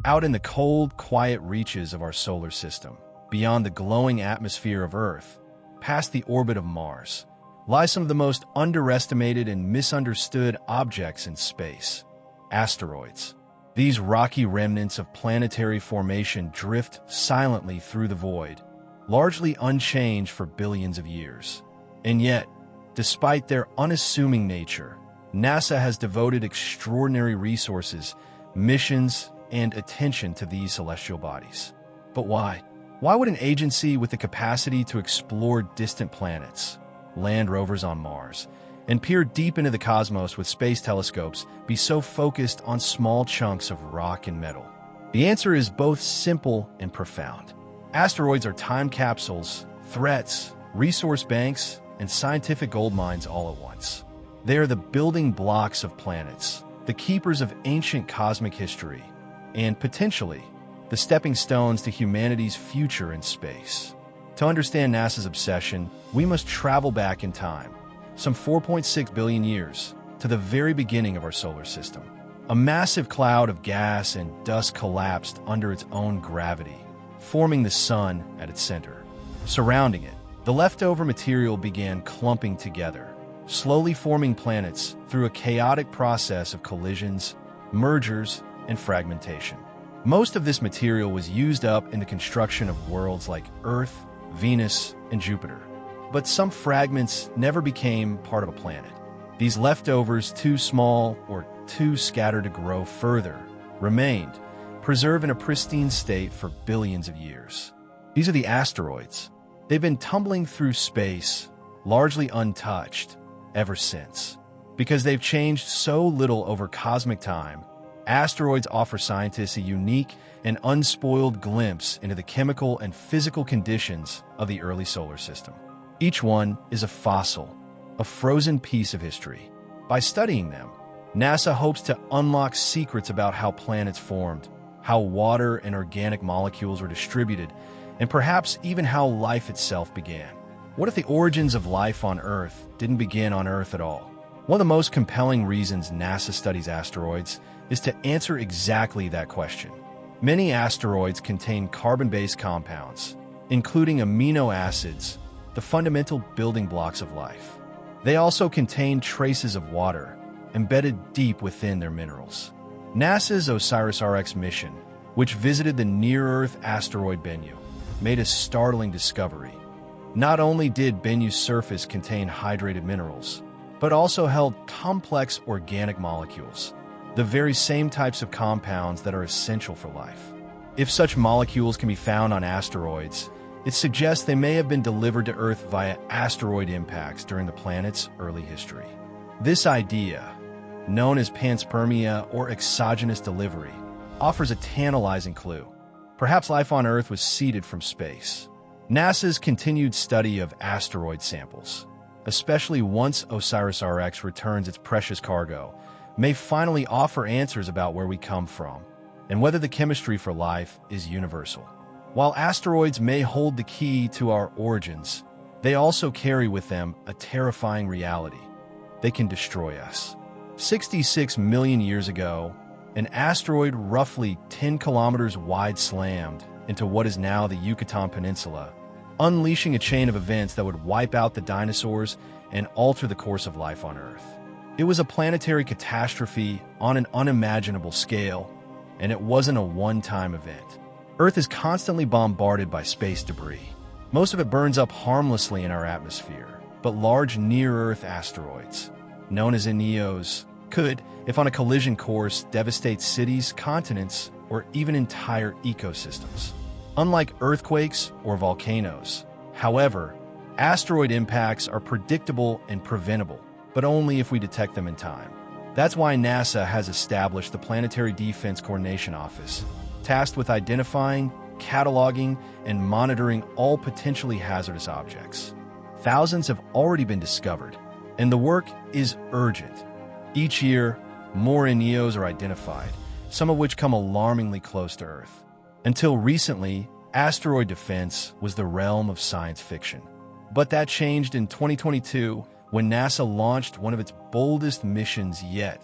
Out in the cold, quiet reaches of our solar system, beyond the glowing atmosphere of Earth, past the orbit of Mars, lie some of the most underestimated and misunderstood objects in space: asteroids. These rocky remnants of planetary formation drift silently through the void, largely unchanged for billions of years. And yet, despite their unassuming nature, NASA has devoted extraordinary resources, missions, and attention to these celestial bodies. But why? Why would an agency with the capacity to explore distant planets, land rovers on Mars, and peer deep into the cosmos with space telescopes be so focused on small chunks of rock and metal? The answer is both simple and profound. Asteroids are time capsules, threats, resource banks, and scientific gold mines all at once. They are the building blocks of planets, the keepers of ancient cosmic history, and potentially the stepping stones to humanity's future in space. To understand NASA's obsession, we must travel back in time, some 4.6 billion years, to the very beginning of our solar system. A massive cloud of gas and dust collapsed under its own gravity, forming the sun at its center. Surrounding it, the leftover material began clumping together, slowly forming planets through a chaotic process of collisions, mergers, and fragmentation. Most of this material was used up in the construction of worlds like Earth, Venus, and Jupiter. But some fragments never became part of a planet. These leftovers, too small or too scattered to grow further, remained, preserved in a pristine state for billions of years. These are the asteroids. They've been tumbling through space, largely untouched, ever since. Because they've changed so little over cosmic time, asteroids offer scientists a unique and unspoiled glimpse into the chemical and physical conditions of the early solar system. Each one is a fossil, a frozen piece of history. By studying them, NASA hopes to unlock secrets about how planets formed, how water and organic molecules were distributed, and perhaps even how life itself began. What if the origins of life on Earth didn't begin on Earth at all? One of the most compelling reasons NASA studies asteroids is to answer exactly that question. Many asteroids contain carbon-based compounds, including amino acids, the fundamental building blocks of life. They also contain traces of water, embedded deep within their minerals. NASA's OSIRIS-REx mission, which visited the near-Earth asteroid Bennu, made a startling discovery. Not only did Bennu's surface contain hydrated minerals, but also held complex organic molecules, the very same types of compounds that are essential for life. If such molecules can be found on asteroids, it suggests they may have been delivered to Earth via asteroid impacts during the planet's early history. This idea, known as panspermia or exogenous delivery, offers a tantalizing clue. Perhaps life on Earth was seeded from space. NASA's continued study of asteroid samples, especially once OSIRIS-REx returns its precious cargo, may finally offer answers about where we come from and whether the chemistry for life is universal. While asteroids may hold the key to our origins, they also carry with them a terrifying reality. They can destroy us. 66 million years ago, an asteroid roughly 10 kilometers wide slammed into what is now the Yucatan Peninsula, unleashing a chain of events that would wipe out the dinosaurs and alter the course of life on Earth. It was a planetary catastrophe on an unimaginable scale, and it wasn't a one-time event. Earth is constantly bombarded by space debris. Most of it burns up harmlessly in our atmosphere, but large near-Earth asteroids, known as NEOs, could, if on a collision course, devastate cities, continents, or even entire ecosystems. Unlike earthquakes or volcanoes, however, asteroid impacts are predictable and preventable, but only if we detect them in time. That's why NASA has established the Planetary Defense Coordination Office, tasked with identifying, cataloging, and monitoring all potentially hazardous objects. Thousands have already been discovered, and the work is urgent. Each year, more NEOs are identified, some of which come alarmingly close to Earth. Until recently, asteroid defense was the realm of science fiction. But that changed in 2022 when NASA launched one of its boldest missions yet,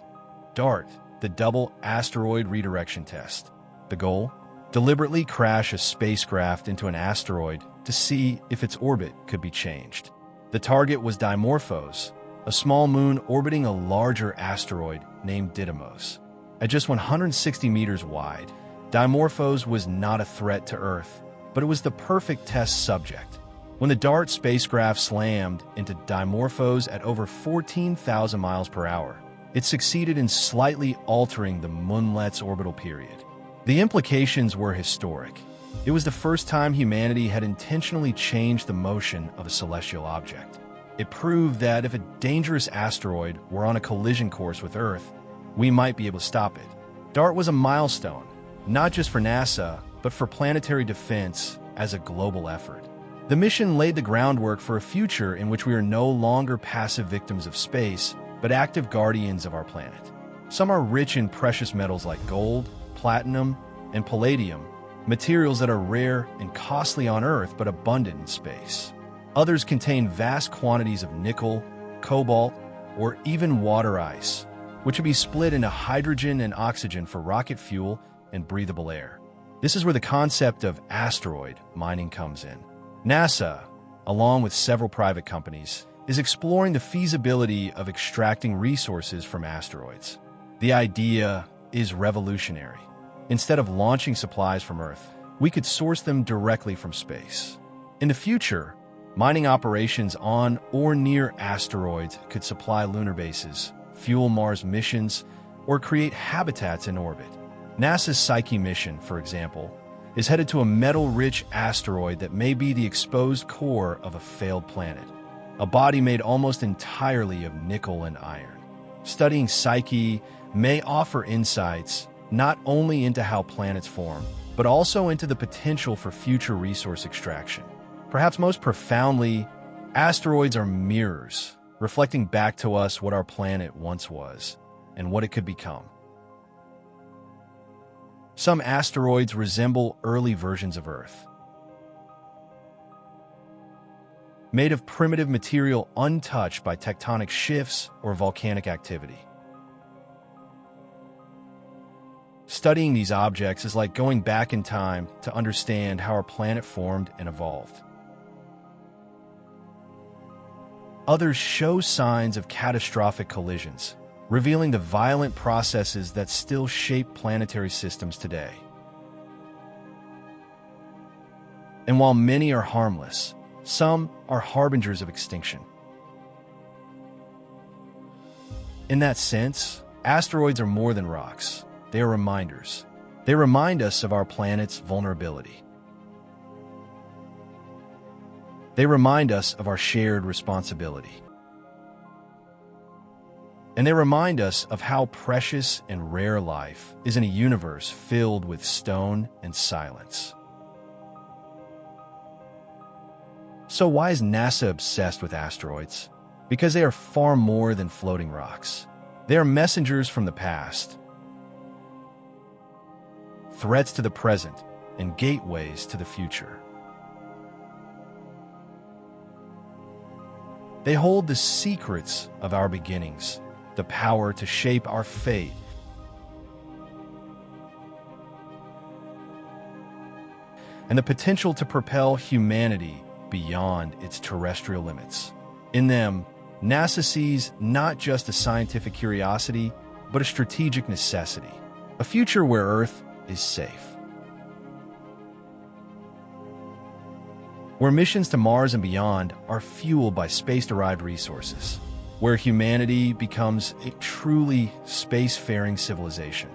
DART, the Double Asteroid Redirection Test. The goal? Deliberately crash a spacecraft into an asteroid to see if its orbit could be changed. The target was Dimorphos, a small moon orbiting a larger asteroid named Didymos. At just 160 meters wide, Dimorphos was not a threat to Earth, but it was the perfect test subject. When the DART spacecraft slammed into Dimorphos at over 14,000 miles per hour, it succeeded in slightly altering the moonlet's orbital period. The implications were historic. It was the first time humanity had intentionally changed the motion of a celestial object. It proved that if a dangerous asteroid were on a collision course with Earth, we might be able to stop it. DART was a milestone, not just for NASA, but for planetary defense as a global effort. The mission laid the groundwork for a future in which we are no longer passive victims of space, but active guardians of our planet. Some are rich in precious metals like gold, platinum, and palladium, materials that are rare and costly on Earth but abundant in space. Others contain vast quantities of nickel, cobalt, or even water ice, which would be split into hydrogen and oxygen for rocket fuel and breathable air. This is where the concept of asteroid mining comes in. NASA, along with several private companies, is exploring the feasibility of extracting resources from asteroids. The idea is revolutionary. Instead of launching supplies from Earth, we could source them directly from space. In the future, mining operations on or near asteroids could supply lunar bases, fuel Mars missions, or create habitats in orbit. NASA's Psyche mission, for example, is headed to a metal-rich asteroid that may be the exposed core of a failed planet, a body made almost entirely of nickel and iron. Studying Psyche may offer insights not only into how planets form, but also into the potential for future resource extraction. Perhaps most profoundly, asteroids are mirrors, reflecting back to us what our planet once was and what it could become. Some asteroids resemble early versions of Earth, made of primitive material untouched by tectonic shifts or volcanic activity. Studying these objects is like going back in time to understand how our planet formed and evolved. Others show signs of catastrophic collisions, revealing the violent processes that still shape planetary systems today. And while many are harmless, some are harbingers of extinction. In that sense, asteroids are more than rocks. They are reminders. They remind us of our planet's vulnerability. They remind us of our shared responsibility. And they remind us of how precious and rare life is in a universe filled with stone and silence. So why is NASA obsessed with asteroids? Because they are far more than floating rocks. They are messengers from the past, threats to the present, and gateways to the future. They hold the secrets of our beginnings, the power to shape our fate, and the potential to propel humanity beyond its terrestrial limits. In them, NASA sees not just a scientific curiosity, but a strategic necessity, a future where Earth is safe, where missions to Mars and beyond are fueled by space-derived resources, where humanity becomes a truly spacefaring civilization.